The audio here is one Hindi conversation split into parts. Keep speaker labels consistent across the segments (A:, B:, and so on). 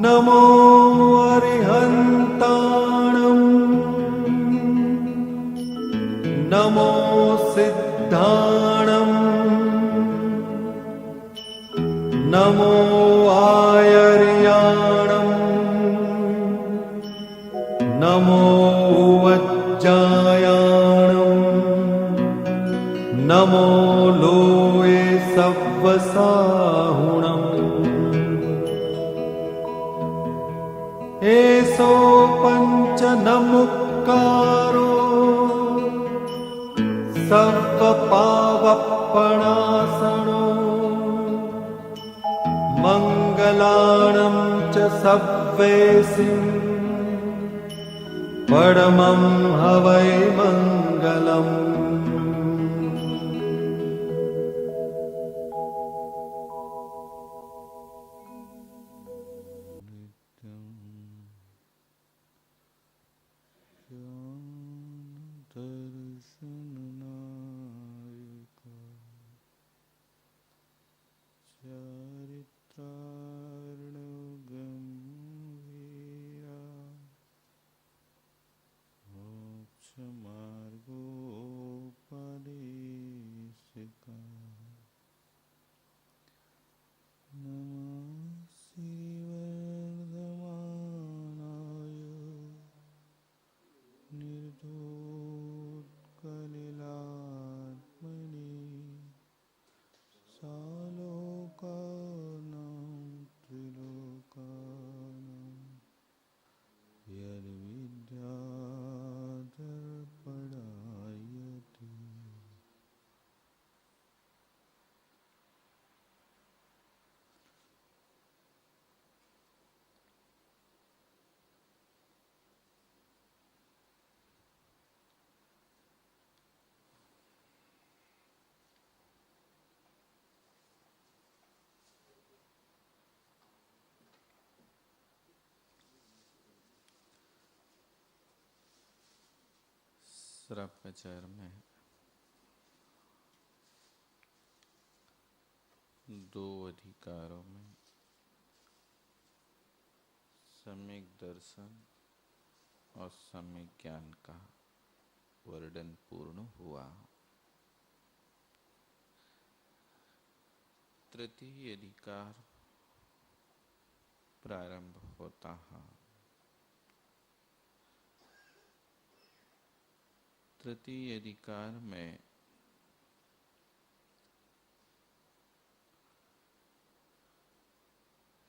A: नमो अरिहन्ताणम् नमो सिद्धाणम् नमो आयर्याणम् नमो वज्जायाणम् नमो लोये सव्वसाहुणम् एसो पञ्चनमुक्कारो सव्वपावप्पणासनो मङ्गलाणं च सव्वेसिं परमं हवै मङ्गलम्।
B: श्रव्यचर में दो अधिकारों में सम्यक दर्शन और सम्यक ज्ञान का वर्णन पूर्ण हुआ। तृतीय अधिकार प्रारंभ होता है। तृतीय अधिकार में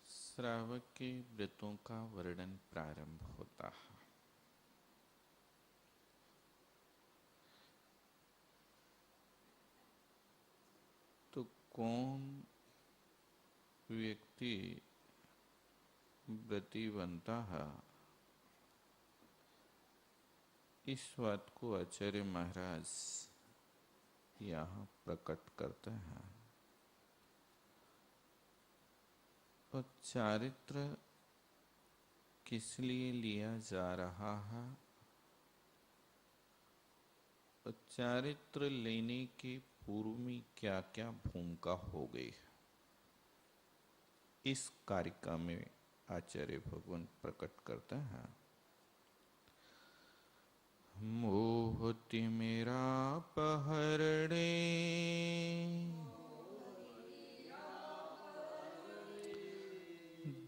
B: श्रावक के व्रतों का वर्णन प्रारंभ होता है। तो कौन व्यक्ति व्रती बनता है, इस बात को आचार्य महाराज यहाँ प्रकट करते हैं। और चारित्र किस लिए लिया जा रहा है और चारित्र लेने के पूर्व में क्या क्या भूमिका हो गई, इस कारिका में आचार्य भगवान प्रकट करते हैं। मोहति मेरा पहरणे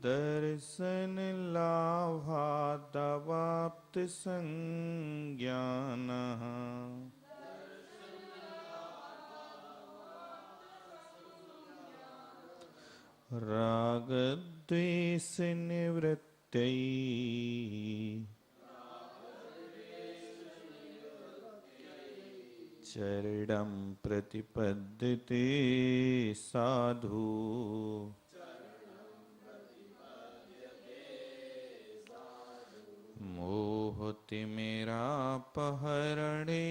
B: दर्शन लाभादवाप्त संज्ञान राग द्वेष निवृत्तै चरणं प्रतिपद्यते साधु मोहति मेरा पहरणे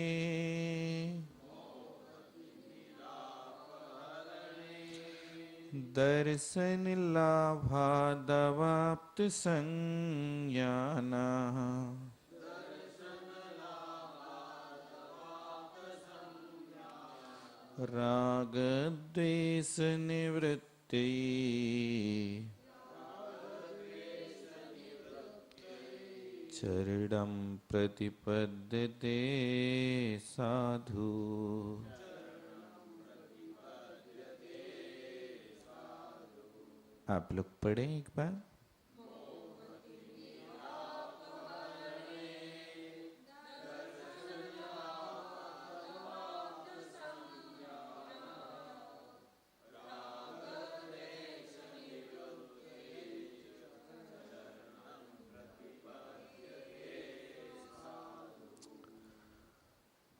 B: दर्शन लाभादवाप्त संज्ञान राग द्वेष निवृत्ति चरणं प्रतिपद्यते साधु। आप लोग पढ़ें एक बार।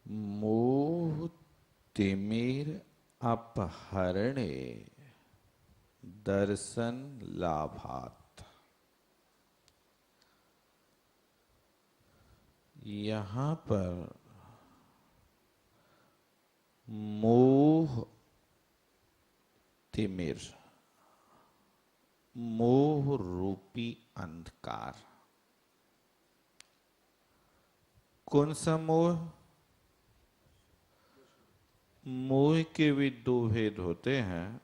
B: मोह तिमिर अपहरणे दर्शन लाभात। यहां पर मोह तिमिर, मोह रूपी अंधकार। कौन सा मोह? मोह के भी दो भेद होते हैं,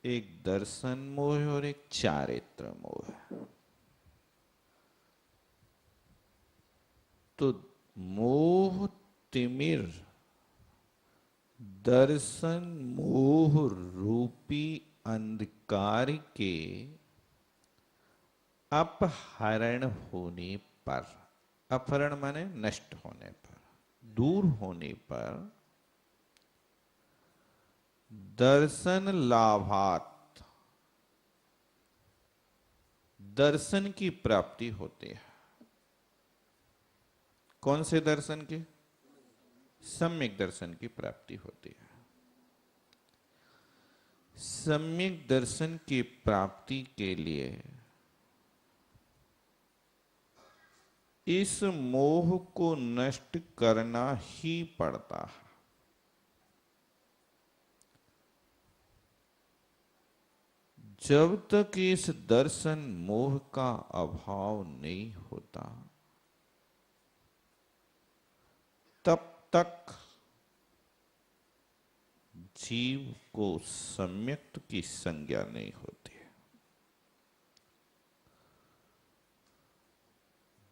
B: एक दर्शन मोह और एक चारित्र मोह। तो मोह तिमिर दर्शन मोह रूपी अंधकार के अपहरण होने पर, अपहरण माने नष्ट होने पर, दूर होने पर दर्शन लाभात, दर्शन की प्राप्ति होती है। कौन से दर्शन की? सम्यक दर्शन की प्राप्ति होती है। सम्यक दर्शन की प्राप्ति के लिए इस मोह को नष्ट करना ही पड़ता है। जब तक इस दर्शन मोह का अभाव नहीं होता, तब तक जीव को सम्यक्त की संज्ञा नहीं होती।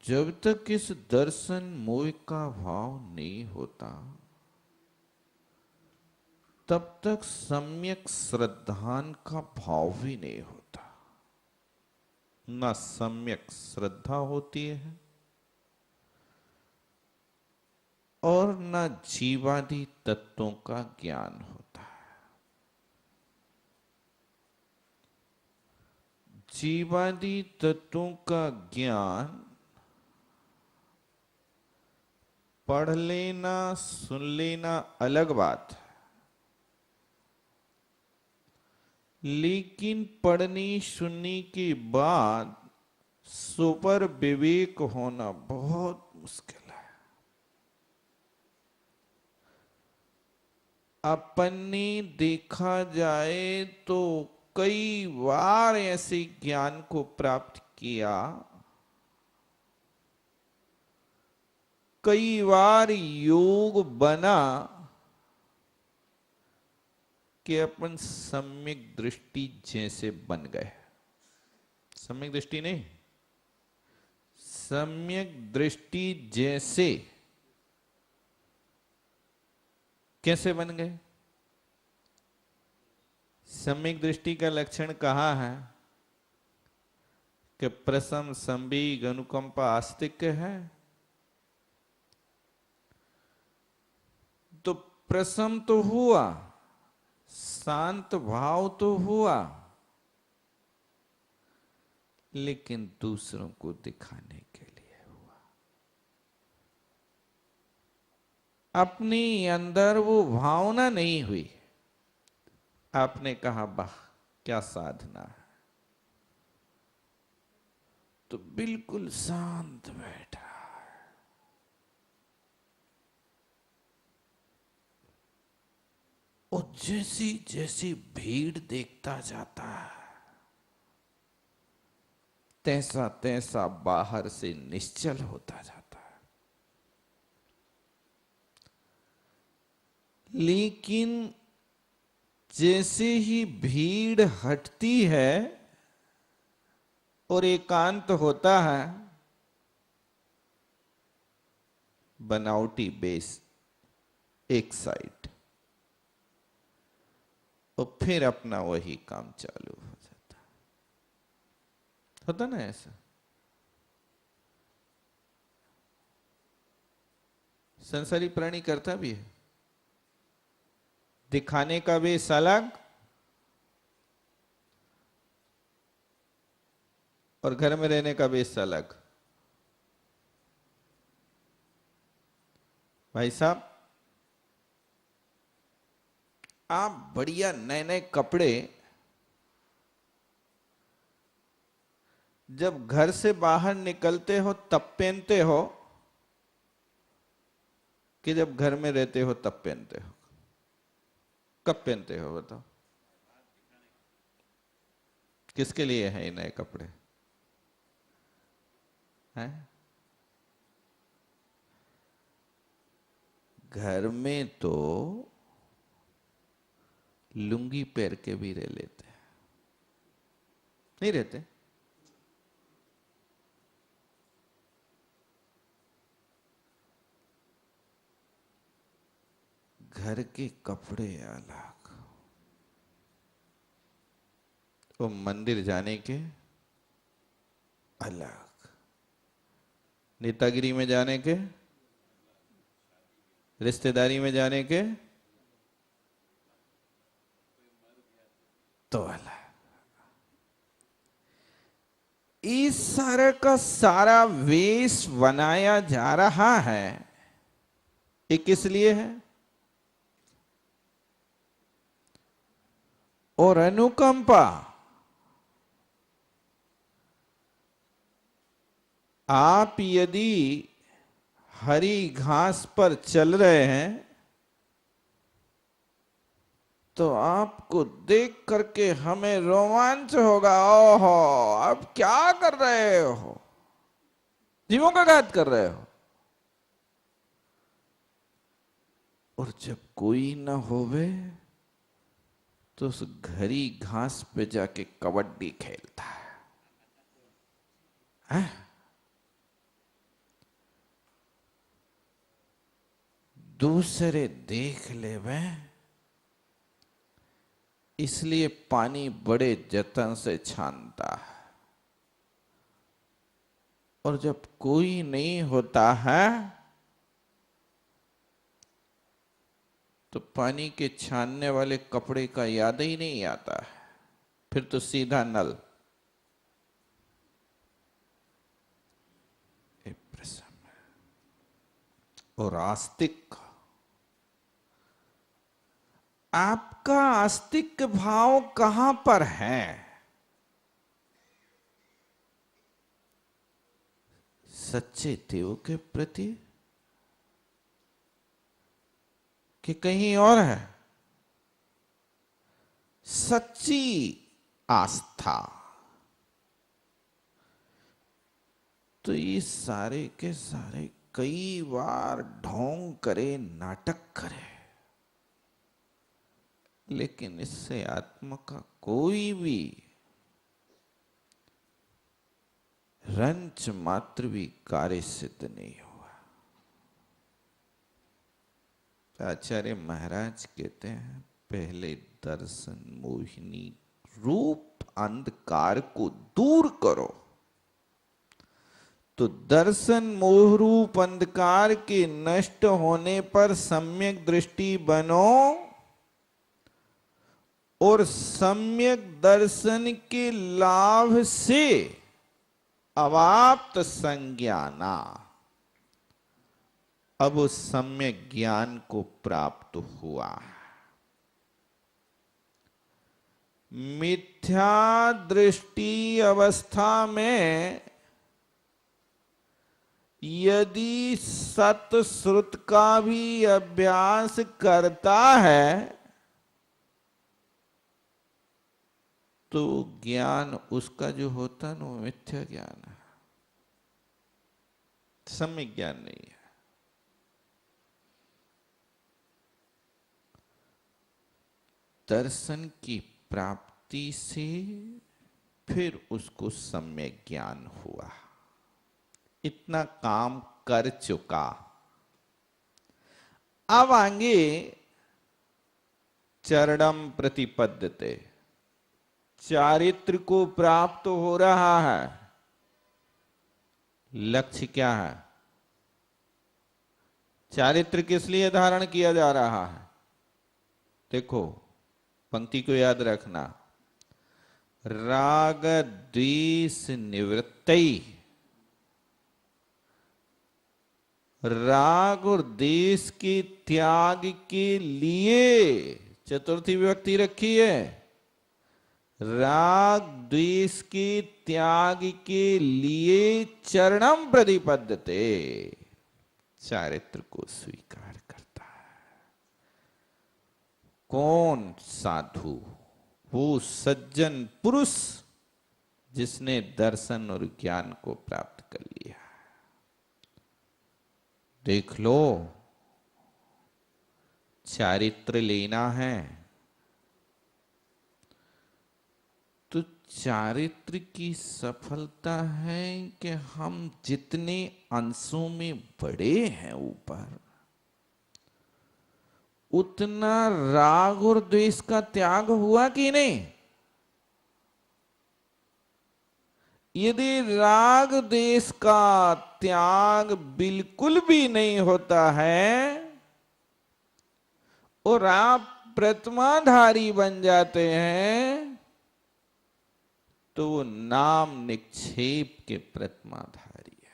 B: जब तक इस दर्शन मोह का भाव नहीं होता, तब तक सम्यक श्रद्धान का भाव भी नहीं होता। ना सम्यक श्रद्धा होती है और ना जीवादि तत्वों का ज्ञान होता है। जीवादि तत्वों का ज्ञान पढ़ लेना सुन लेना अलग बात है, लेकिन पढ़ने सुनने के बाद सुपर विवेक होना बहुत मुश्किल है। अपने देखा जाए तो कई बार ऐसे ज्ञान को प्राप्त किया, कई बार योग बना कि अपन सम्यक दृष्टि जैसे बन गए। सम्यक दृष्टि नहीं, सम्यक दृष्टि जैसे कैसे बन गए? सम्यक दृष्टि का लक्षण कहा है कि प्रसम संवेग अनुकंपा आस्तिक्य है। तो प्रसम तो हुआ, शांत भाव तो हुआ, लेकिन दूसरों को दिखाने के लिए हुआ। अपने अंदर वो भावना नहीं हुई। आपने कहा वाह क्या साधना है, तो बिल्कुल शांत बैठा है। और जैसी जैसी भीड़ देखता जाता है, तैसा तैसा बाहर से निश्चल होता जाता है। लेकिन जैसे ही भीड़ हटती है और एकांत होता है, बनावटी बेस एक साइड, और फिर अपना वही काम चालू हो जाता। होता ना ऐसा? संसारी प्राणी करता भी है। दिखाने का बेस अलग और घर में रहने का बेस अलग। भाई साहब, आप बढ़िया नए नए कपड़े जब घर से बाहर निकलते हो तब पहनते हो कि जब घर में रहते हो तब पहनते हो? कब पहनते हो बताओ? किसके लिए है ये नए कपड़े? हैं? घर में तो लुंगी पहन के भी रह लेते हैं, नहीं रहते? घर के कपड़े अलग, वो मंदिर जाने के अलग, नेतागिरी में जाने के, रिश्तेदारी में जाने के तो अलग। इस सारा का सारा वेश बनाया जा रहा है, ये किस लिए है? और अनुकंपा, आप यदि हरी घास पर चल रहे हैं तो आपको देख करके हमें रोमांच होगा। ओहो, आप क्या कर रहे हो? जीवों का घात कर रहे हो। और जब कोई ना होवे तो उस घरी घास पे जाके कबड्डी खेलता है? दूसरे देख ले वे, इसलिए पानी बड़े जतन से छानता है। और जब कोई नहीं होता है तो पानी के छानने वाले कपड़े का याद ही नहीं आता है, फिर तो सीधा नल। और आस्तिक, आपका आस्तिक भाव कहां पर है? सच्चे देव के प्रति कि कहीं और है? सच्ची आस्था तो ये सारे के सारे कई बार ढोंग करे, नाटक करे, लेकिन इससे आत्मा का कोई भी रंच मात्र भी कार्य सिद्ध नहीं हुआ। आचार्य महाराज कहते हैं, पहले दर्शन मोहिनी रूप अंधकार को दूर करो। तो दर्शन मोह रूप अंधकार के नष्ट होने पर सम्यक दृष्टि बनो, और सम्यक दर्शन के लाभ से अवाप्त संज्ञाना, अब उस सम्यक ज्ञान को प्राप्त हुआ। मिथ्या दृष्टि अवस्था में यदि सत श्रुत का भी अभ्यास करता है तो ज्ञान उसका जो होता है ना वो मिथ्या ज्ञान है, सम्यक ज्ञान नहीं है। दर्शन की प्राप्ति से फिर उसको सम्यक ज्ञान हुआ। इतना काम कर चुका, अब आगे चरणम प्रतिपद्यते, चारित्र को प्राप्त हो रहा है। लक्ष्य क्या है? चारित्र किस लिए धारण किया जा रहा है? देखो पंक्ति को याद रखना, राग द्वेष निवृत्ति, राग और द्वेष के त्याग के लिए चतुर्थी विभक्ति रखी है। राग द्वेष के त्याग के लिए चरणम प्रतिपद्यते, चारित्र को स्वीकार करता है। कौन? साधु, वो सज्जन पुरुष जिसने दर्शन और ज्ञान को प्राप्त कर लिया। देख लो, चारित्र लेना है तो चारित्र की सफलता है कि हम जितने अंशों में बड़े हैं ऊपर, उतना राग और द्वेष का त्याग हुआ कि नहीं? यदि राग द्वेष का त्याग बिल्कुल भी नहीं होता है और आप प्रतिमाधारी बन जाते हैं, तो वो नाम निक्षेप के प्रतिमाधारी है।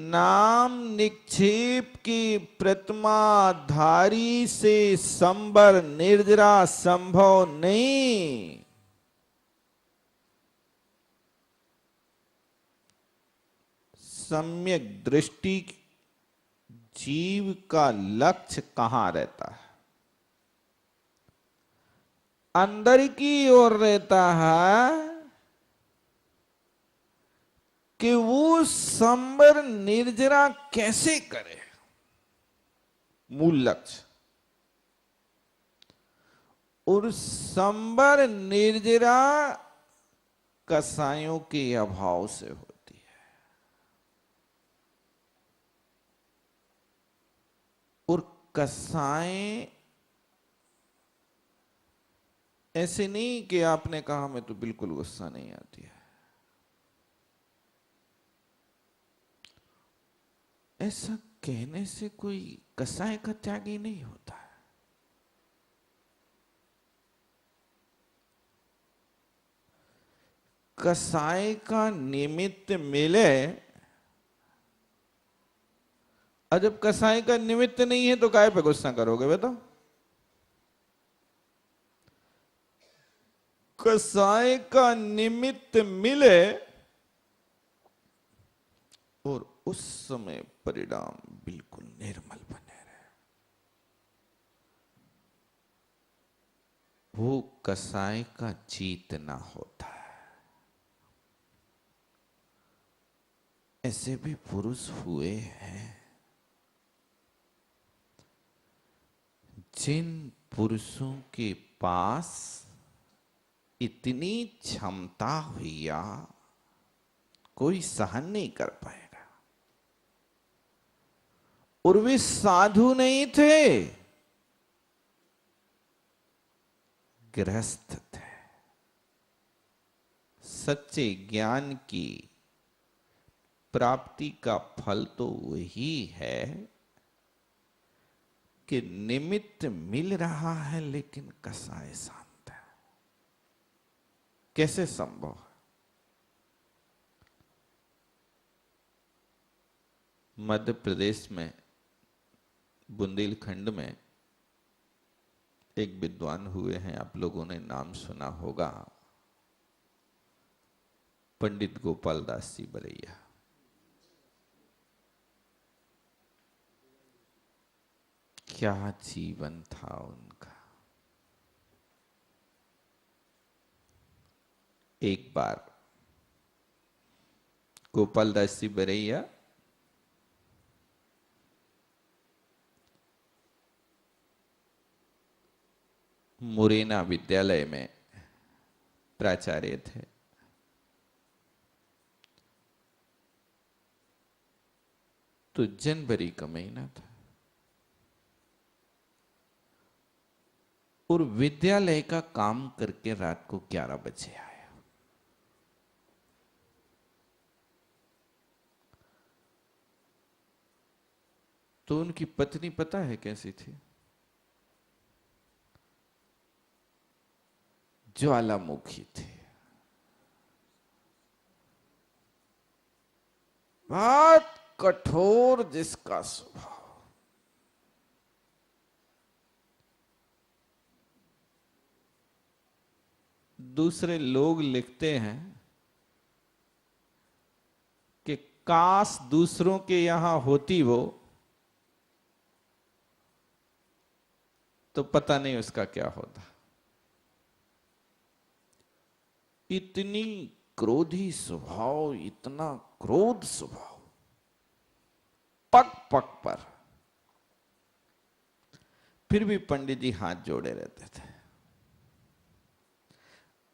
B: नाम निक्षेप की प्रतिमाधारी से संबर निर्जरा संभव नहीं। सम्यक दृष्टि जीव का लक्ष्य कहां रहता है? अंदर की ओर रहता है कि वो संबर निर्जरा कैसे करे, मूल लक्ष्य। और संबर निर्जरा कसायों के अभाव से होती है। और कसाय ऐसे नहीं कि आपने कहा हमें तो बिल्कुल गुस्सा नहीं आती है, ऐसा कहने से कोई कसाय का त्यागी नहीं होता है। कसाय का निमित्त मिले, और जब कसाय का निमित्त नहीं है तो काय पे गुस्सा करोगे बताओ? कसाय का निमित्त मिले और उस समय परिणाम बिल्कुल निर्मल बने रहे, वो कसाय का जीतना होता है। ऐसे भी पुरुष हुए हैं जिन पुरुषों के पास इतनी क्षमता हुई कोई सहन नहीं कर पाएगा। और वे साधु नहीं थे, गृहस्थ थे। सच्चे ज्ञान की प्राप्ति का फल तो वही है कि निमित्त मिल रहा है लेकिन कसाय शांत है। कैसे संभव है? मध्य प्रदेश में बुंदेलखंड में एक विद्वान हुए हैं, आप लोगों ने नाम सुना होगा, पंडित गोपाल दास जी बरैया। क्या जीवन था उनका। एक बार गोपाल दास जी बरैया मुरैना विद्यालय में प्राचार्य थे। तो जनवरी का महीना था और विद्यालय का काम करके रात को 11 बजे आया। तो उनकी पत्नी पता है कैसी थी? ज्वालामुखी थी, बहुत कठोर जिसका स्वभाव। दूसरे लोग लिखते हैं कि काश दूसरों के यहां होती वो, तो पता नहीं उसका क्या होता। इतनी क्रोधी स्वभाव, इतना क्रोध स्वभाव, पग पग पर। फिर भी पंडित जी हाथ जोड़े रहते थे।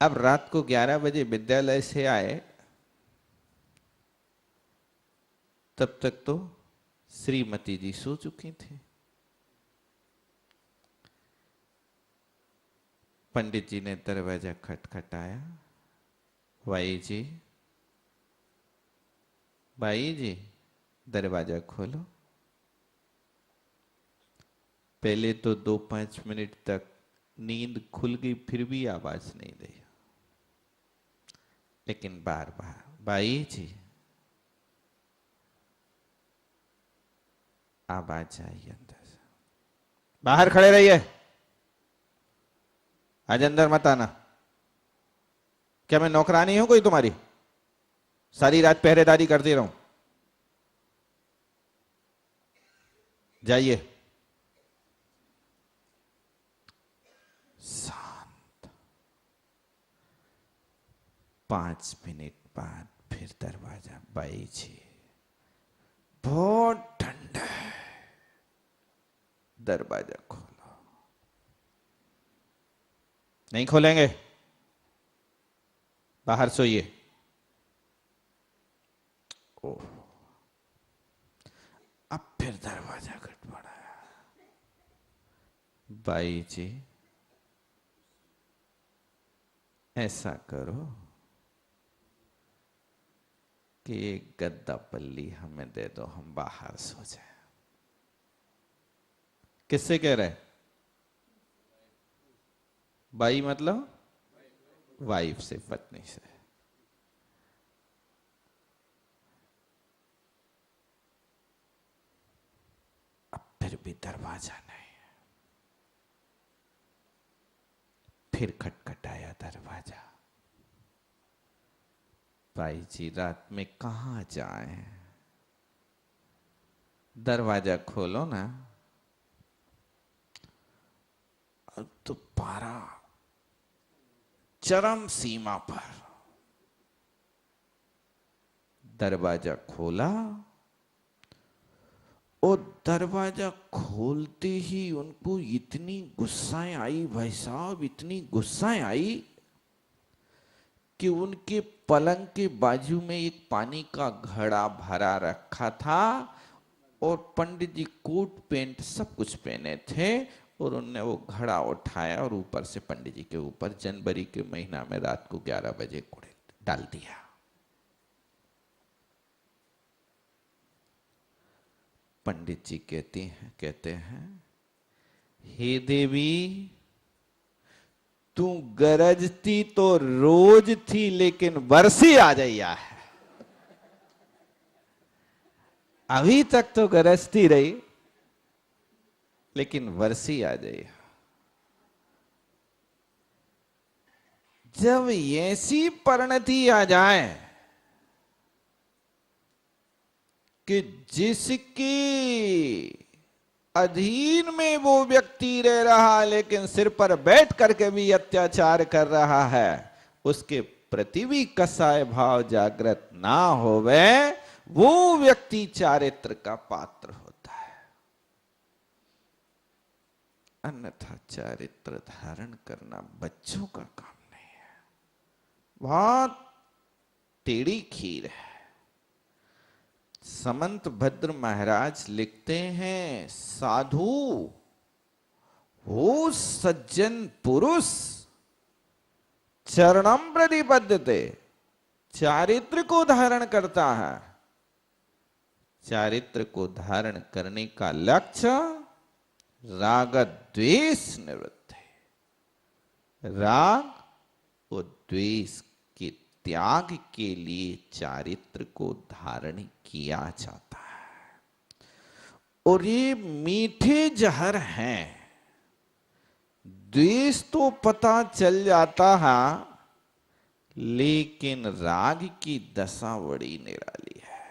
B: अब रात को 11 बजे विद्यालय से आए, तब तक तो श्रीमती जी सो चुकी थी। पंडित जी ने दरवाजा खटखटाया। बाई जी, बाई जी, दरवाजा खोलो। पहले तो 2-5 मिनट तक नींद खुल गई, फिर भी आवाज नहीं दी, लेकिन बार बार, बाई जी, आवाज आई अंदर से, बाहर खड़े रहिए, आज अंदर मत आना। क्या मैं नौकरानी हूं कोई तुम्हारी? सारी रात पहरेदारी करती रहूं? जाइए। शांत। 5 मिनट बाद फिर दरवाजा, बाई जी, बहुत ठंडा है, दरवाजा खोलो। नहीं खोलेंगे, बाहर सोइए। ओह, अब फिर दरवाजा खटखटाया। बाई जी, ऐसा करो कि एक गद्दा पल्ली हमें दे दो, हम बाहर सो जाए। किससे कह रहे? बाई मतलब वाइफ से, पत्नी से। अब फिर भी दरवाजा नहीं। फिर खटखटाया दरवाजा। बाई जी, रात में कहां जाएं? दरवाजा खोलो ना। अब तो पारा चरम सीमा पर। दरवाजा खोला और दरवाजा खोलते ही उनको इतनी गुस्साएं आई, भाई साहब, इतनी गुस्साएं आई कि उनके पलंग के बाजू में एक पानी का घड़ा भरा रखा था और पंडित जी कोट पैंट सब कुछ पहने थे और उनने वो घड़ा उठाया और ऊपर से पंडित जी के ऊपर जनवरी के महीना में रात को 11 बजे कूड़े डाल दिया। पंडित जी कहते हैं, हे देवी, तू गरजती तो रोज थी, लेकिन बरसी आ जाइया है। अभी तक तो गरजती रही, लेकिन वर्षी आ जाए। जब ऐसी परिणति आ जाए कि जिसके अधीन में वो व्यक्ति रह रहा, लेकिन सिर पर बैठ करके भी अत्याचार कर रहा है, उसके प्रति भी कसाय भाव जागृत ना होवे, वो व्यक्ति चारित्र का पात्र होता है। अन्यथा चारित्र धारण करना बच्चों का काम नहीं है। बहुत टेढ़ी खीर है। समंत भद्र महाराज लिखते हैं, साधु हो सज्जन पुरुष चरणम प्रतिपद्यते, चारित्र को धारण करता है। चारित्र को धारण करने का लक्ष्य राग द्वेष निवृत्त है। राग और द्वेष के त्याग के लिए चारित्र को धारण किया जाता है। और ये मीठे जहर हैं। द्वेष तो पता चल जाता है, लेकिन राग की दशा बड़ी निराली है।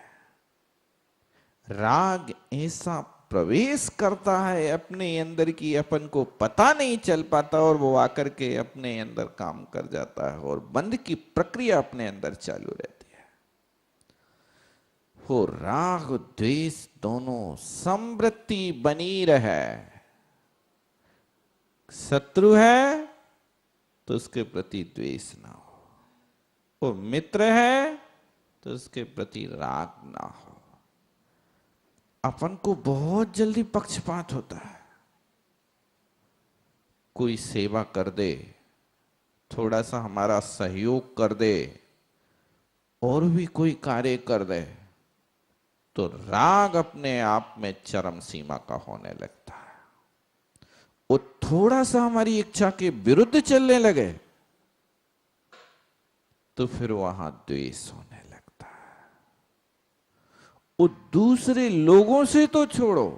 B: राग ऐसा प्रवेश करता है अपने अंदर की अपन को पता नहीं चल पाता, और वो आकर के अपने अंदर काम कर जाता है और बंध की प्रक्रिया अपने अंदर चालू रहती है। वो राग द्वेष दोनों समवृत्ति बनी रहे। शत्रु है तो उसके प्रति द्वेष ना हो, वो मित्र है तो उसके प्रति राग ना हो। अपन को बहुत जल्दी पक्षपात होता है। कोई सेवा कर दे, थोड़ा सा हमारा सहयोग कर दे, और भी कोई कार्य कर दे, तो राग अपने आप में चरम सीमा का होने लगता है। वो थोड़ा सा हमारी इच्छा के विरुद्ध चलने लगे तो फिर वहां द्वेष होने लगता है। वो दूसरे लोगों से तो छोड़ो,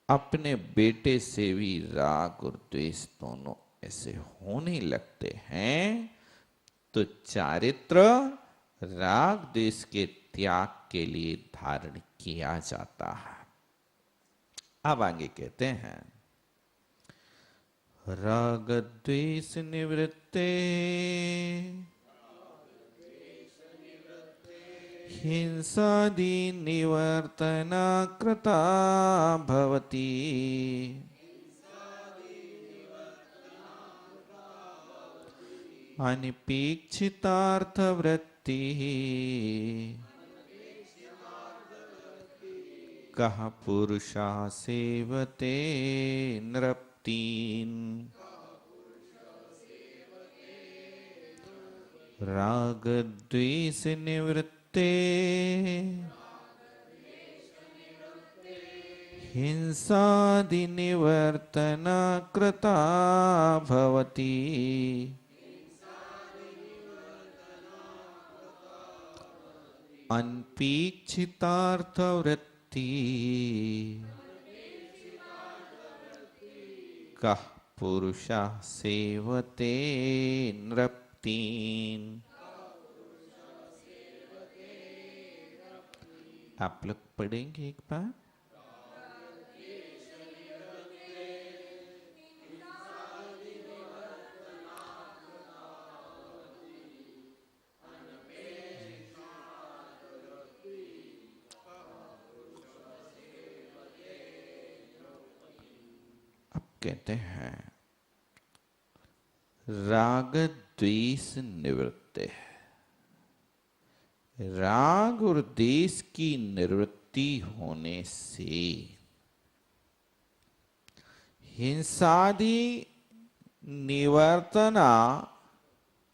B: अपने बेटे से भी राग और द्वेष दोनों ऐसे होने लगते हैं। तो चारित्र राग द्वेष के त्याग के लिए धारण किया जाता है। अब आगे कहते हैं, राग द्वेष निवृत्ते हिंसादि निवर्तना कृता भवति। अनपेक्षितार्थवृत्ति कः पुरुषा सेवते नृप्तीन्। राग द्वेष निवृत्ते हिंसादि निवर्तना कृता भवति। अनपेक्षितार्थवृत्ति कः पुरुषः सेवते नृप्तीन्। आप लोग पढ़ेंगे एक बार। कहते हैं, राग द्वेष निवृत्ति है। राग और द्वेष की निवृत्ति होने से हिंसादि निवर्तना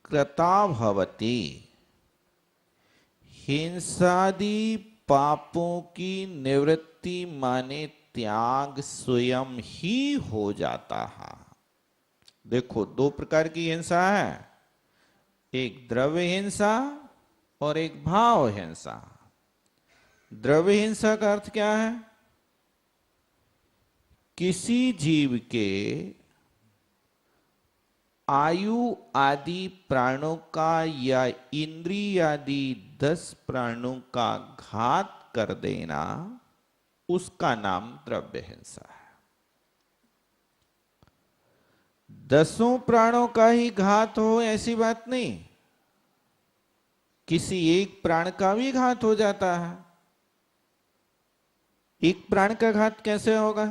B: कृता भवति। हिंसादि पापों की निवृत्ति माने त्याग स्वयं ही हो जाता है। देखो, दो प्रकार की हिंसा है, एक द्रव्य हिंसा और एक भाव हिंसा। द्रव्य हिंसा का अर्थ क्या है? किसी जीव के आयु आदि प्राणों का या इंद्रिय आदि 10 प्राणों का घात कर देना, उसका नाम द्रव्य हिंसा है। 10 प्राणों का ही घात हो ऐसी बात नहीं, किसी एक प्राण का भी घात हो जाता है। एक प्राण का घात कैसे होगा?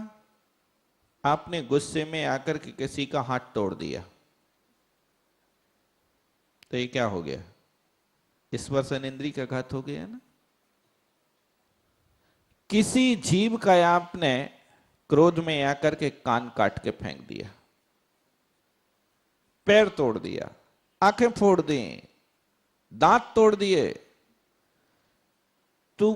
B: आपने गुस्से में आकर के किसी का हाथ तोड़ दिया, तो ये क्या हो गया? स्पर्शन इंद्रिय का घात हो गया ना। किसी जीव का आपने क्रोध में आकर के कान काट के फेंक दिया, पैर तोड़ दिया, आंखें फोड़ दी, दांत तोड़ दिए, तो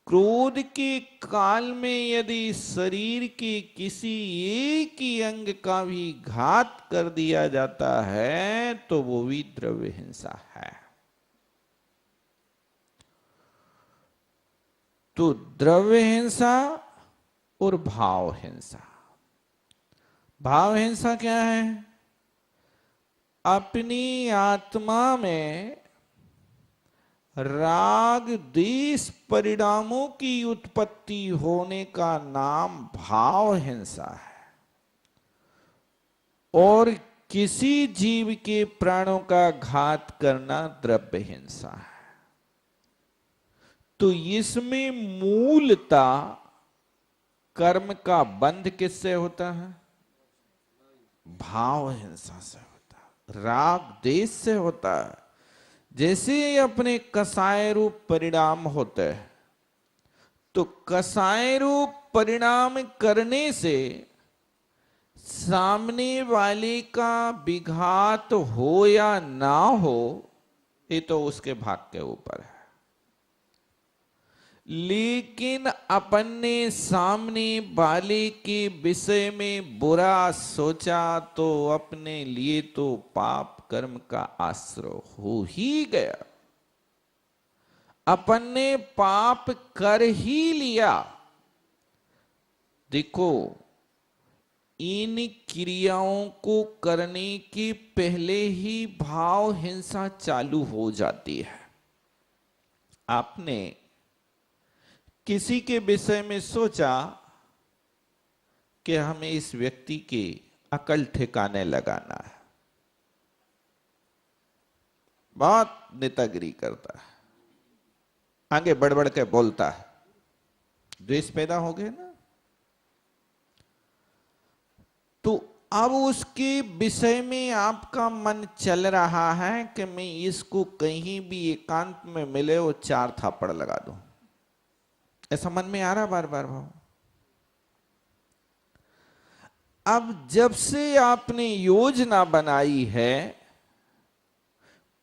B: क्रोध के काल में यदि शरीर के किसी एक ही अंग का भी घात कर दिया जाता है तो वो भी द्रव्य हिंसा है। तो द्रव्य हिंसा और भाव हिंसा। भाव हिंसा क्या है? अपनी आत्मा में राग द्वेष परिणामों की उत्पत्ति होने का नाम भाव हिंसा है, और किसी जीव के प्राणों का घात करना द्रव्य हिंसा है। तो इसमें मूलता कर्म का बंध किससे होता है? भाव हिंसा से होता है, राग द्वेष से होता है। जैसे अपने कसाय रूप परिणाम होते हैं, तो कसाय रूप परिणाम करने से सामने वाले का विघात हो या ना हो, ये तो उसके भाग के ऊपर है। लेकिन अपन ने सामने वाले के विषय में बुरा सोचा तो अपने लिए तो पाप कर्म का आश्रय हो ही गया। अपन ने पाप कर ही लिया। देखो, इन क्रियाओं को करने के पहले ही भाव हिंसा चालू हो जाती है। आपने किसी के विषय में सोचा कि हमें इस व्यक्ति की अकल ठिकाने लगाना है, बहुत नेतागिरी करता है, आगे बढ़ बढ़ के बोलता है, द्वेष पैदा हो गए ना। तो अब उसके विषय में आपका मन चल रहा है कि मैं इसको कहीं भी एकांत में मिले और 4 थापड़ लगा दूं, ऐसा मन में आ रहा बार बार भाव। अब जब से आपने योजना बनाई है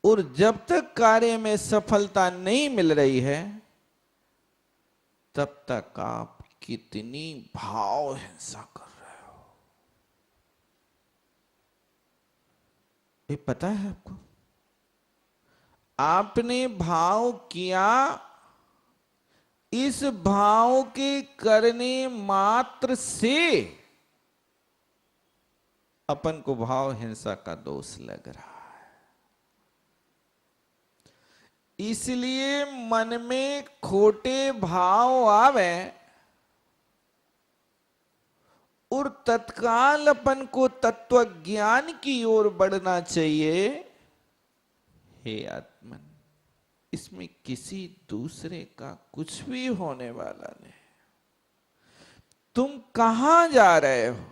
B: और जब तक कार्य में सफलता नहीं मिल रही है, तब तक आप कितनी भाव हिंसा कर रहे हो, ये पता है आपको? आपने भाव किया, इस भाव के करने मात्र से अपन को भाव हिंसा का दोष लग रहा है। इसलिए मन में खोटे भाव आवे और तत्काल अपन को तत्व ज्ञान की ओर बढ़ना चाहिए। हे आत्मन, इसमें किसी दूसरे का कुछ भी होने वाला नहीं। तुम कहां जा रहे हो?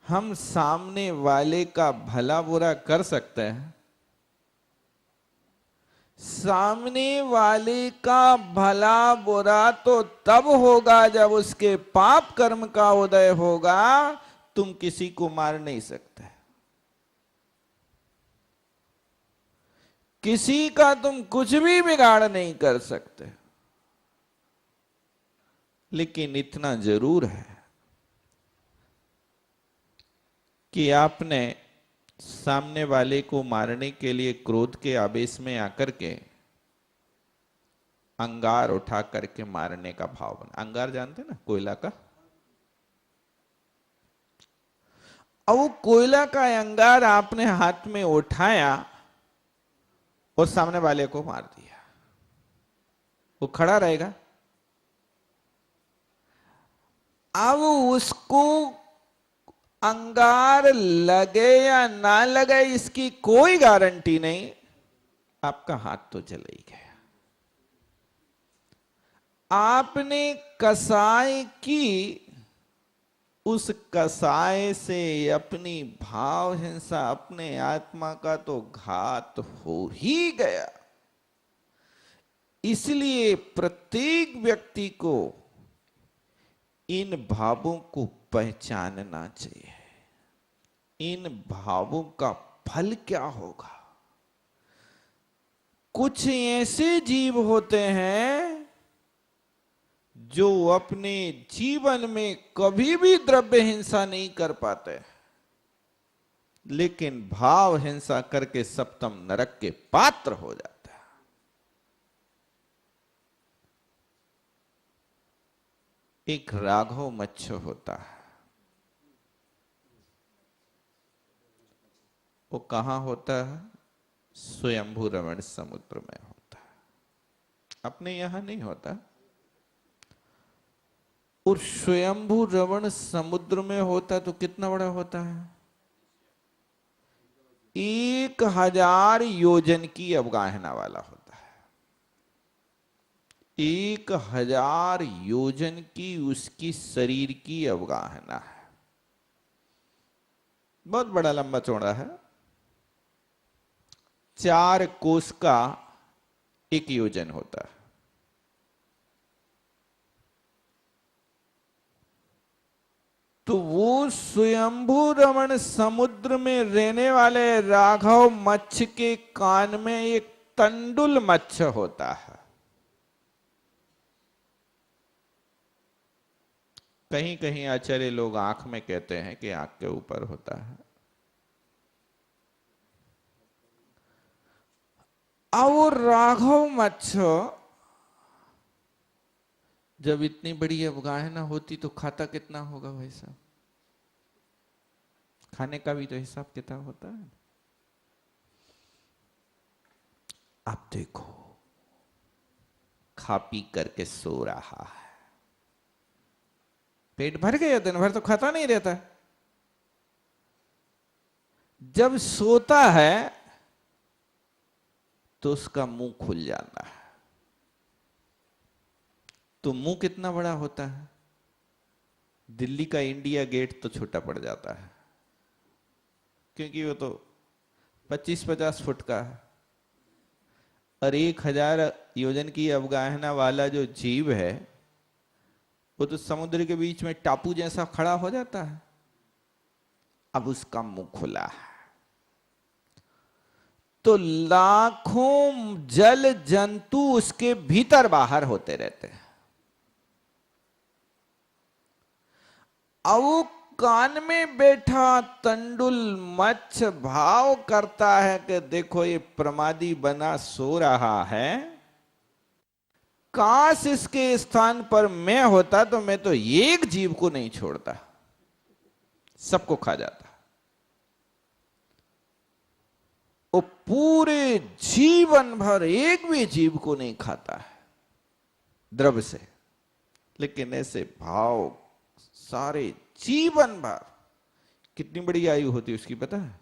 B: हम सामने वाले का भला बुरा कर सकते हैं। सामने वाले का भला बुरा तो तब होगा जब उसके पाप कर्म का उदय होगा। तुम किसी को मार नहीं सकते, किसी का तुम कुछ भी बिगाड़ नहीं कर सकते। लेकिन इतना जरूर है कि आपने सामने वाले को मारने के लिए क्रोध के आवेश में आकर के अंगार उठा करके मारने का भाव बना। अंगार जानते ना, कोयला का। अब वो कोयला का अंगार आपने हाथ में उठाया और सामने वाले को मार दिया, वो खड़ा रहेगा? अब उसको अंगार लगे या ना लगे इसकी कोई गारंटी नहीं, आपका हाथ तो जल ही गया। आपने कसाय की, उस कसाय से अपनी भाव हिंसा, अपने आत्मा का तो घात हो ही गया। इसलिए प्रत्येक व्यक्ति को इन भावों को पहचानना चाहिए। इन भावों का फल क्या होगा? कुछ ऐसे जीव होते हैं जो अपने जीवन में कभी भी द्रव्य हिंसा नहीं कर पाते, लेकिन भाव हिंसा करके सप्तम नरक के पात्र हो जाता है। एक राघव मच्छ होता है, वो कहां होता है? स्वयंभू रमण समुद्र में होता है, अपने यहां नहीं होता। और स्वयंभू रमण समुद्र में होता तो कितना बड़ा होता है? 1000 योजन की अवगाहना वाला होता है। 1000 योजन की उसकी शरीर की अवगाहना है। बहुत बड़ा लंबा चौड़ा है। 4 कोस का 1 योजन होता है। तो वो स्वयंभू रमण समुद्र में रहने वाले राघव मच्छ के कान में एक तंडुल मच्छ होता है। कहीं कहीं आचार्य लोग आंख में कहते हैं कि आंख के ऊपर होता है। और राघव मच्छ जब इतनी बड़ी अवगाहना होती तो खाता कितना होगा भाई साहब? खाने का भी तो हिसाब किताब होता है। आप देखो, खा पी करके सो रहा है, पेट भर गया, दिन भर तो खाता नहीं रहता। जब सोता है तो उसका मुंह खुल जाता है। तो मुंह कितना बड़ा होता है? दिल्ली का इंडिया गेट तो छोटा पड़ जाता है, क्योंकि वो तो 25-50 फुट का है। और 1000 योजन की अवगाहना वाला जो जीव है वो तो समुद्र के बीच में टापू जैसा खड़ा हो जाता है। अब उसका मुंह खुला है तो लाखों जल जंतु उसके भीतर बाहर होते रहते हैं। अब वो कान में बैठा तंडुल मच्छ भाव करता है कि देखो ये प्रमादी बना सो रहा है, काश इसके स्थान पर मैं होता तो मैं तो एक जीव को नहीं छोड़ता, सबको खा जाता। वो पूरे जीवन भर एक भी जीव को नहीं खाता है द्रव्य से, लेकिन ऐसे भाव सारे जीवन भर। कितनी बड़ी आयु होती है उसकी पता है?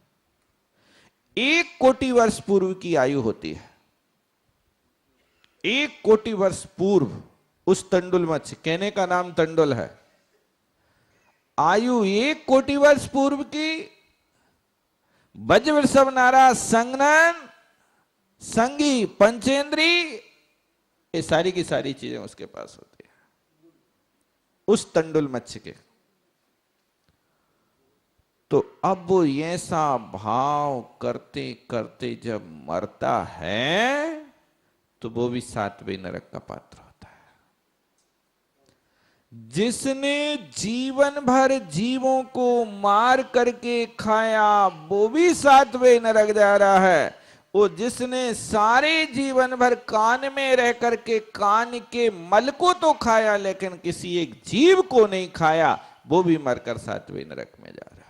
B: 1 कोटि वर्ष पूर्व की आयु होती है। 1 कोटि वर्ष पूर्व उस तंडुल मच्छ, कहने का नाम तंडुल है, आयु 1 कोटि वर्ष पूर्व की। वज्रवृषभ नारा संगनन संगी पंचेंद्री, ये सारी की सारी चीजें उसके पास होती है उस तंडुल मच्छ के। तो अब वो ऐसा भाव करते करते जब मरता है तो वो भी 7वें नरक का पात्र होता है। जिसने जीवन भर जीवों को मार करके खाया वो भी 7वें नरक जा रहा है। वो जिसने सारे जीवन भर कान में रह करके कान के मल को तो खाया लेकिन किसी एक जीव को नहीं खाया, वो भी मरकर 7वें नरक में जा रहा है।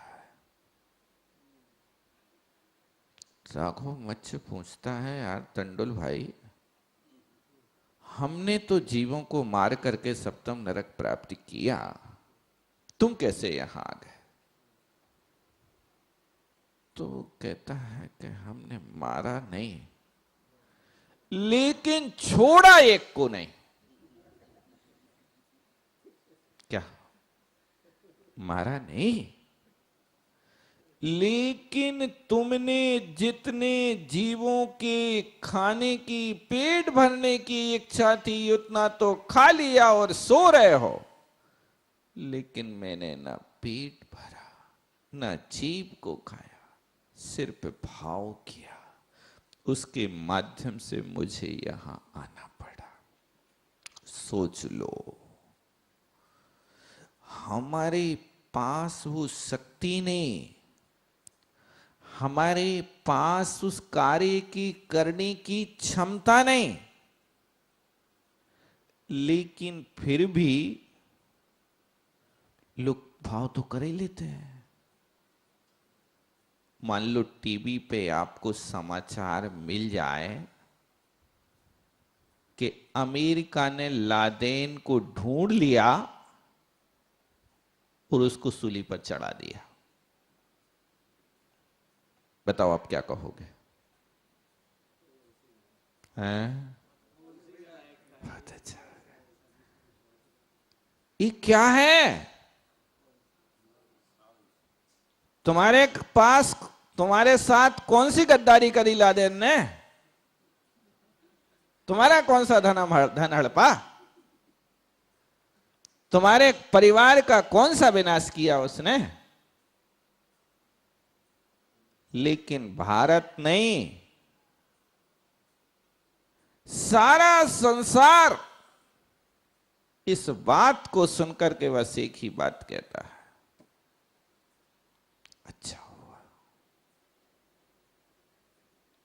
B: राघव मच्छ पूछता है, यार तंडुल भाई, हमने तो जीवों को मार करके सप्तम नरक प्राप्ति किया, तुम कैसे यहां आ गए? तो कहता है कि हमने मारा नहीं, लेकिन छोड़ा एक को नहीं। क्या मारा नहीं, लेकिन तुमने जितने जीवों के खाने की, पेट भरने की इच्छा थी उतना तो खा लिया और सो रहे हो, लेकिन मैंने ना पेट भरा ना जीव को खाया, सिर्फ भाव किया। उसके माध्यम से मुझे यहां आना पड़ा। सोच लो, हमारे पास वो शक्ति नहीं, हमारे पास उस कार्य की करने की क्षमता नहीं, लेकिन फिर भी लोग भाव तो कर ही लेते हैं। मान लो टीवी पे आपको समाचार मिल जाए कि अमेरिका ने लादेन को ढूंढ लिया और उसको सूली पर चढ़ा दिया, बताओ आप क्या कहोगे? हैं? बहुत अच्छा। ये क्या है? तुम्हारे पास, तुम्हारे साथ कौन सी गद्दारी करी लादेन ने? तुम्हारा कौन सा धन हड़पा? तुम्हारे परिवार का कौन सा विनाश किया उसने? लेकिन भारत नहीं, सारा संसार इस बात को सुनकर के बस एक ही बात कहता है, अच्छा हुआ,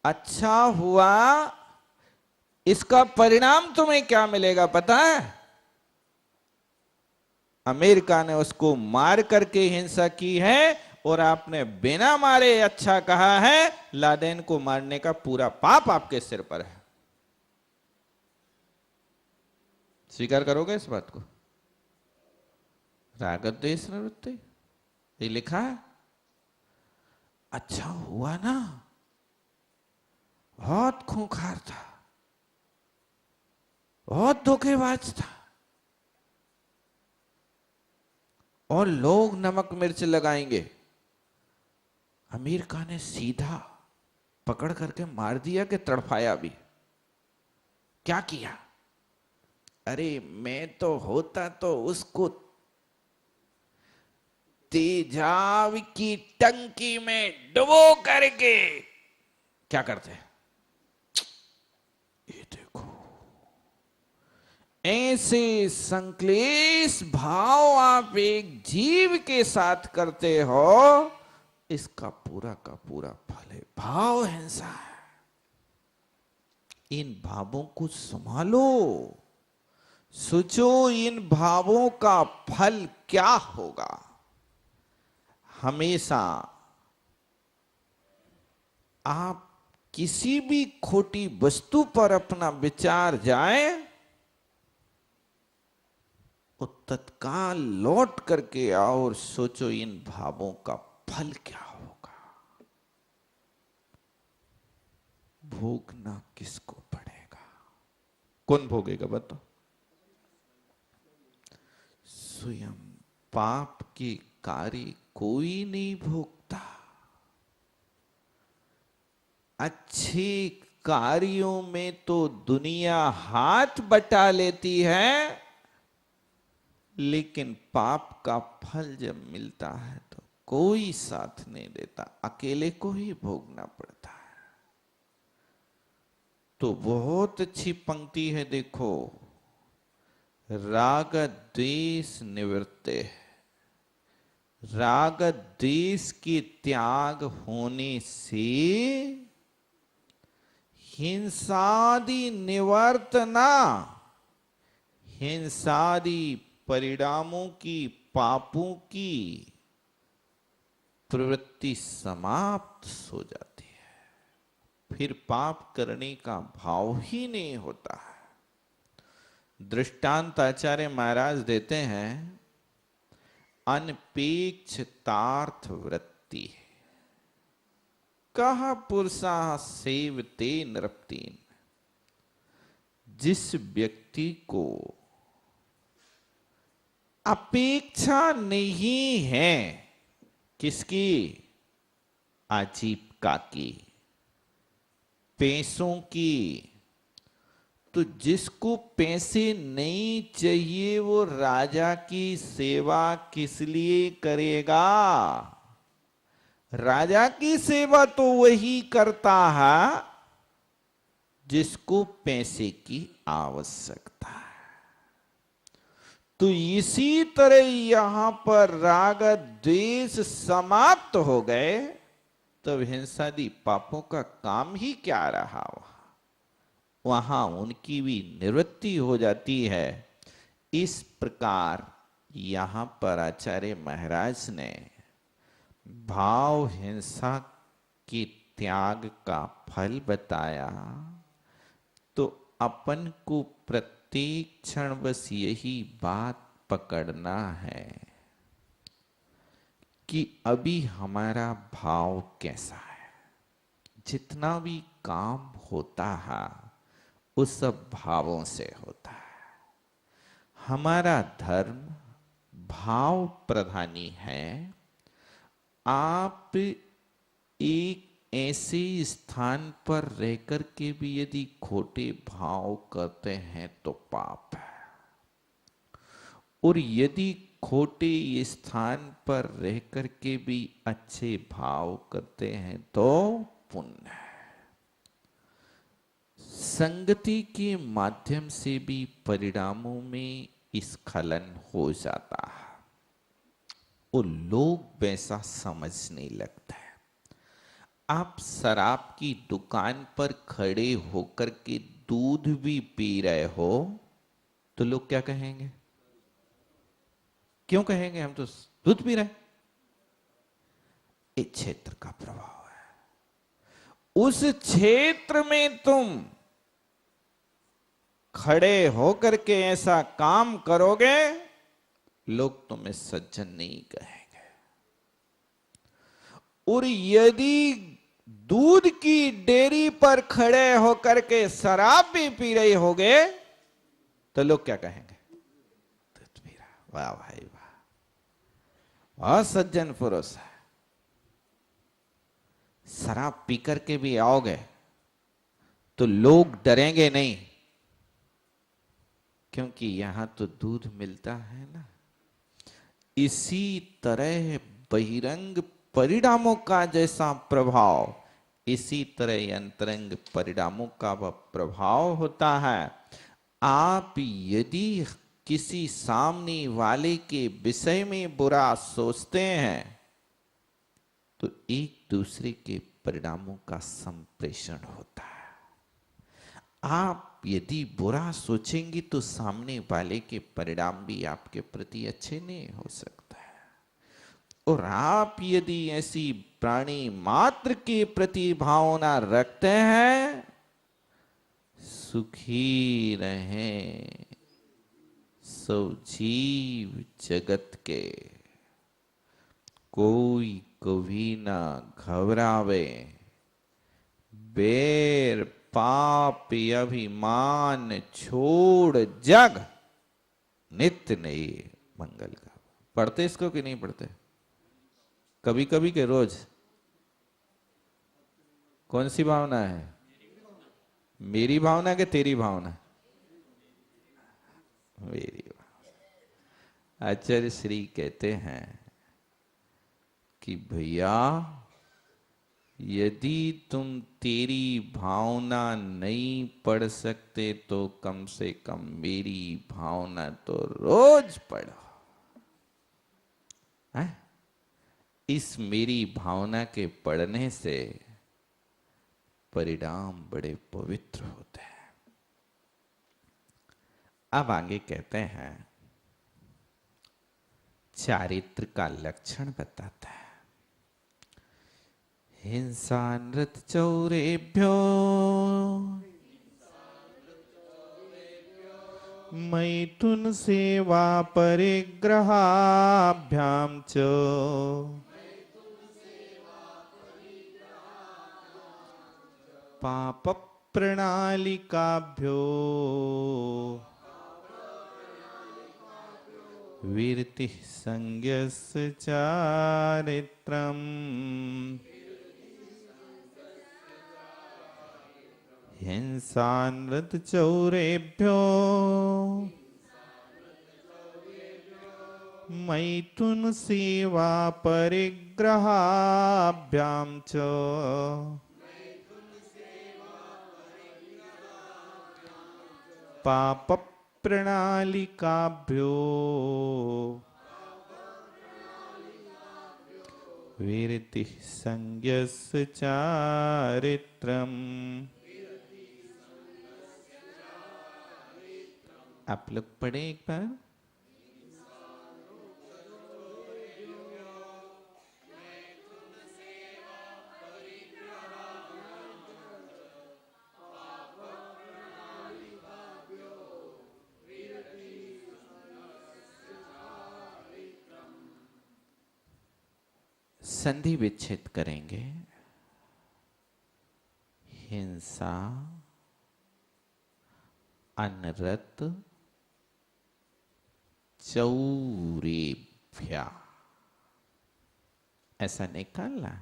B: अच्छा हुआ। इसका परिणाम तुम्हें क्या मिलेगा पता है? अमेरिका ने उसको मार करके हिंसा की है और आपने बिना मारे अच्छा कहा है। लादेन को मारने का पूरा पाप आपके सिर पर है। स्वीकार करोगे इस बात को? रागद्वेष निवृत्ति ये लिखा है। अच्छा हुआ ना, बहुत खूंखार था, बहुत धोखेबाज था, और लोग नमक मिर्च लगाएंगे। अमेरिका ने सीधा पकड़ करके मार दिया कि तड़फाया भी? क्या किया? अरे मैं तो होता तो उसको तेजाब की टंकी में डुबो करके क्या करते हैं, ये देखो, ऐसे संक्लेश भाव आप एक जीव के साथ करते हो, इसका पूरा का पूरा फल है भाव हिंसा है। इन भावों को संभालो, सोचो इन भावों का फल क्या होगा। हमेशा आप किसी भी खोटी वस्तु पर अपना विचार जाए, वो तत्काल लौट करके आओ और सोचो इन भावों का फल क्या होगा। भोगना किसको पड़ेगा? कौन भोगेगा बताओ? स्वयं पाप के कार्य कोई नहीं भोगता। अच्छे कार्यों में तो दुनिया हाथ बटा लेती है, लेकिन पाप का फल जब मिलता है तो कोई साथ नहीं देता, अकेले को ही भोगना पड़ता है। तो बहुत अच्छी पंक्ति है, देखो, राग द्वेष निवृत्ते, राग द्वेष के त्याग होने से हिंसादि निवर्तना, हिंसादि परिणामों की, पापों की प्रवृत्ति समाप्त हो जाती है। फिर पाप करने का भाव ही नहीं होता है। दृष्टांत आचार्य महाराज देते हैं, अनपेक्षितार्थ वृत्ति कहा पुरुषा सेवते नृप्तीन। जिस व्यक्ति को अपेक्षा नहीं है, किसकी? आजीविका की, पैसों की। तो जिसको पैसे नहीं चाहिए वो राजा की सेवा किस लिए करेगा? राजा की सेवा तो वही करता है जिसको पैसे की आवश्यकता है। तो इसी तरह यहां पर राग द्वेष समाप्त हो गए, तब हिंसादि पापों का काम ही क्या रहा? वहां उनकी भी निवृत्ति हो जाती है। इस प्रकार यहां पर आचार्य महाराज ने भाव हिंसा के त्याग का फल बताया। तो अपन को प्रत्येक क्षण बस यही बात पकड़ना है कि अभी हमारा भाव कैसा है। जितना भी काम होता है उस सब भावों से होता है। हमारा धर्म भाव प्रधानी है। आप एक ऐसे स्थान पर रहकर के भी यदि खोटे भाव करते हैं तो पाप है, और यदि खोटे स्थान पर रहकर के भी अच्छे भाव करते हैं तो पुण्य है। संगति के माध्यम से भी परिणामों में स्खलन हो जाता है और लोग वैसा समझने लगता है। आप शराब की दुकान पर खड़े होकर के दूध भी पी रहे हो तो लोग क्या कहेंगे? क्यों कहेंगे? हम तो दूध पी रहे हैं। इस क्षेत्र का प्रभाव है। उस क्षेत्र में तुम खड़े होकर के ऐसा काम करोगे, लोग तुम्हें सज्जन नहीं कहेंगे। और यदि दूध की डेयरी पर खड़े होकर के शराब भी पी रही होगे तो लोग क्या कहेंगे? दूध पी रहा। वाह भाई वाह, बहुत सज्जन पुरुष है। शराब पी करके भी आओगे तो लोग डरेंगे नहीं, क्योंकि यहां तो दूध मिलता है ना। इसी तरह बहिरंग परिणामों का जैसा प्रभाव, इसी तरह अंतरंग परिणामों का वह प्रभाव होता है। आप यदि किसी सामने वाले के विषय में बुरा सोचते हैं तो एक दूसरे के परिणामों का संप्रेषण होता है। आप यदि बुरा सोचेंगे तो सामने वाले के परिणाम भी आपके प्रति अच्छे नहीं हो सकते। और आप यदि ऐसी प्राणी मात्र के प्रति भावना रखते हैं, सुखी रहें सब जीव जगत के, कोई कभी ना घबरावे। बैर पाप अभिमान छोड़ जग नित्य नए मंगल का। पढ़ते इसको कि नहीं पढ़ते? कभी कभी के रोज? कौन सी भावना है? मेरी भावना के तेरी भावना? मेरी भावना। आचार्य श्री कहते हैं कि भैया यदि तुम तेरी भावना नहीं पढ़ सकते तो कम से कम मेरी भावना तो रोज पढ़ो। है? इस मेरी भावना के पढ़ने से परिणाम बड़े पवित्र होते हैं। अब आगे कहते हैं, चारित्र का लक्षण बताता है। हिंसा नृत चौरेभ्यो मैथुन सेवा परिग्रहाभ्याम च पाप प्रणालिकाभ्यो वीरति संज्ञस्य चारित्रम्। हिंसानृत चौरेभ्यो मैथुन सेवा परिग्रहाभ्याम च पाप प्रणालिकाभ्यो विरति संज्ञस्य चारित्रम्। आप लोग पढ़े एक बार। संधि विच्छेद करेंगे। हिंसा, अनरत चौरेभ्या, ऐसा निकालना।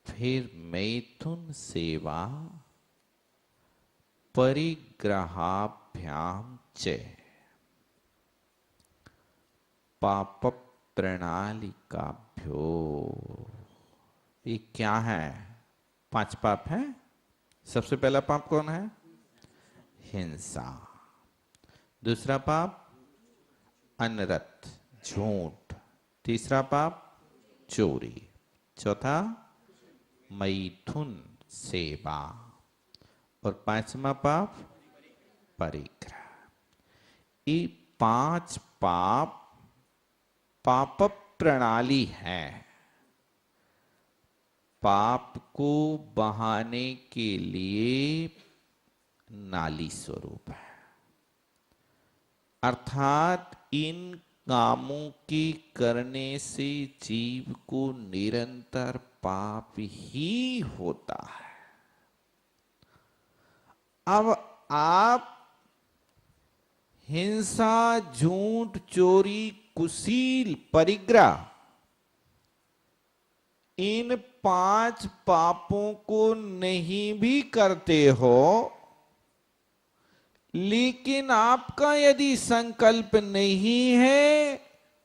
B: फिर मैथुन सेवा परिग्रहाभ्याम च पाप प्रणालिकाभ्यो। ये क्या है? 5 पाप है। सबसे पहला पाप कौन है? हिंसा। दूसरा पाप अनरत, झूठ। तीसरा पाप चोरी। चौथा मैथुन सेवा। और 5वां पाप परिग्रह। ये 5 पाप पाप प्रणाली है। पाप को बहाने के लिए नाली स्वरूप है। अर्थात इन कामों के करने से जीव को निरंतर पाप ही होता है। अब आप हिंसा, झूठ, चोरी, कुशील, परिग्रह, इन 5 पापों को नहीं भी करते हो, लेकिन आपका यदि संकल्प नहीं है,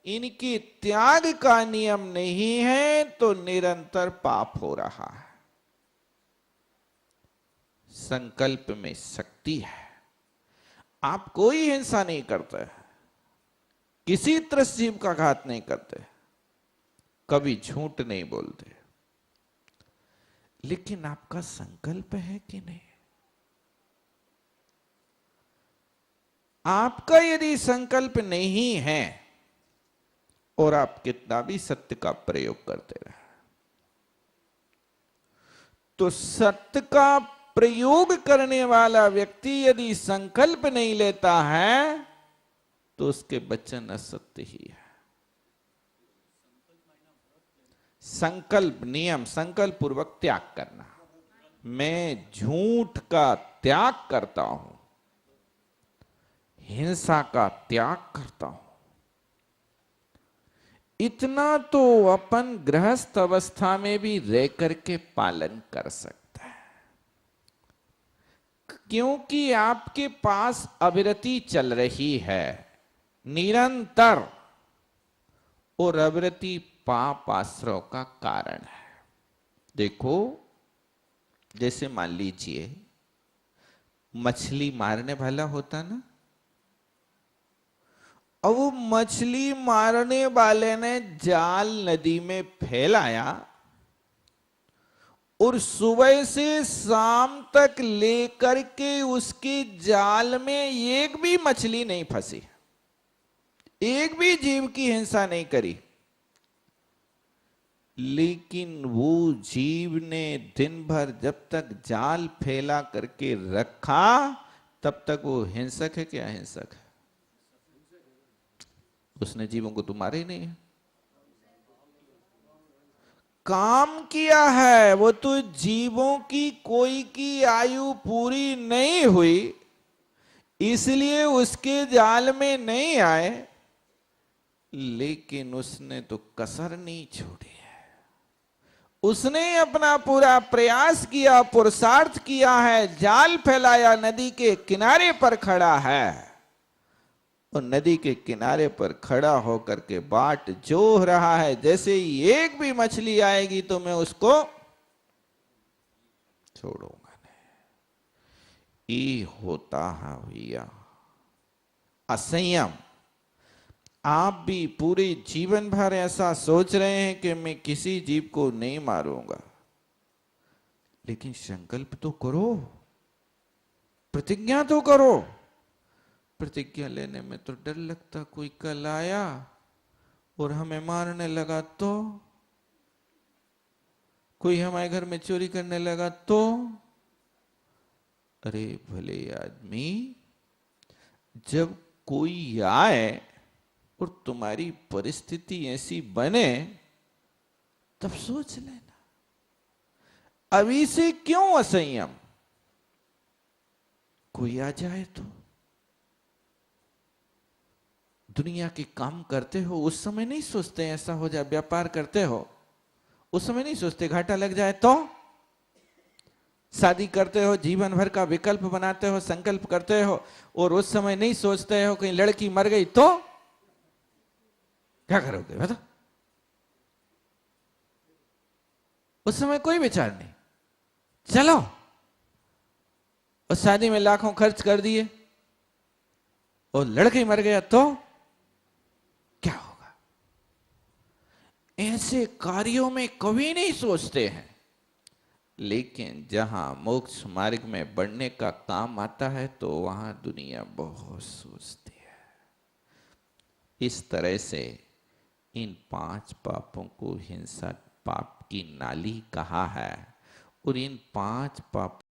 B: इनके त्याग का नियम नहीं है, तो निरंतर पाप हो रहा है। संकल्प में शक्ति है। आप कोई हिंसा नहीं करते, किसी त्रस्त जीव का घात नहीं करते, कभी झूठ नहीं बोलते, लेकिन आपका संकल्प है कि नहीं? आपका यदि संकल्प नहीं है और आप कितना भी सत्य का प्रयोग करते रहे, तो सत्य का प्रयोग करने वाला व्यक्ति यदि संकल्प नहीं लेता है तो उसके वचन असत्य ही है। संकल्प, नियम, संकल्प पूर्वक त्याग करना। मैं झूठ का त्याग करता हूं, हिंसा का त्याग करता हूं, इतना तो अपन गृहस्थ अवस्था में भी रह करके पालन कर सकता है, क्योंकि आपके पास अविरति चल रही है निरंतर, और अविरति पाप आश्रय का कारण है। देखो, जैसे मान लीजिए मछली मारने वाला होता ना, अब वो मछली मारने वाले ने जाल नदी में फैलाया और सुबह से शाम तक लेकर के उसके जाल में एक भी मछली नहीं फंसी, एक भी जीव की हिंसा नहीं करी, लेकिन वो जीव ने दिन भर जब तक जाल फैला करके रखा तब तक वो हिंसक है क्या? हिंसक है। उसने जीवों को तो मारे ही नहीं है, काम किया है। वो तो जीवों की कोई की आयु पूरी नहीं हुई इसलिए उसके जाल में नहीं आए, लेकिन उसने तो कसर नहीं छोड़ी है। उसने अपना पूरा प्रयास किया, पुरुषार्थ किया है, जाल फैलाया, नदी के किनारे पर खड़ा है और नदी के किनारे पर खड़ा होकर के बाट जोह रहा है, जैसे ही एक भी मछली आएगी तो मैं उसको छोड़ूंगा नहीं। ये होता है भैया असंयम। आप भी पूरे जीवन भर ऐसा सोच रहे हैं कि मैं किसी जीव को नहीं मारूंगा, लेकिन संकल्प तो करो, प्रतिज्ञा तो करो। प्रतिज्ञा लेने में तो डर लगता, कोई कल आया और हमें मारने लगा तो, कोई हमारे घर में चोरी करने लगा तो। अरे भले आदमी, जब कोई आए और तुम्हारी परिस्थिति ऐसी बने तब सोच लेना। अभी से क्यों असंयम? कोई आ जाए तो दुनिया के काम करते हो उस समय नहीं सोचते ऐसा हो जाए, व्यापार करते हो उस समय नहीं सोचते घाटा लग जाए तो, शादी करते हो जीवन भर का विकल्प बनाते हो, संकल्प करते हो और उस समय नहीं सोचते हो कहीं लड़की मर गई तो क्या करोगे बताओ? उस समय कोई विचार नहीं, चलो उस शादी में लाखों खर्च कर दिए और लड़की मर गया तो क्या होगा? ऐसे कार्यों में कभी नहीं सोचते हैं, लेकिन जहां मोक्ष मार्ग में बढ़ने का काम आता है तो वहां दुनिया बहुत सोचती है। इस तरह से इन 5 पापों को हिंसा पाप की नाली कहा है और इन 5 पापों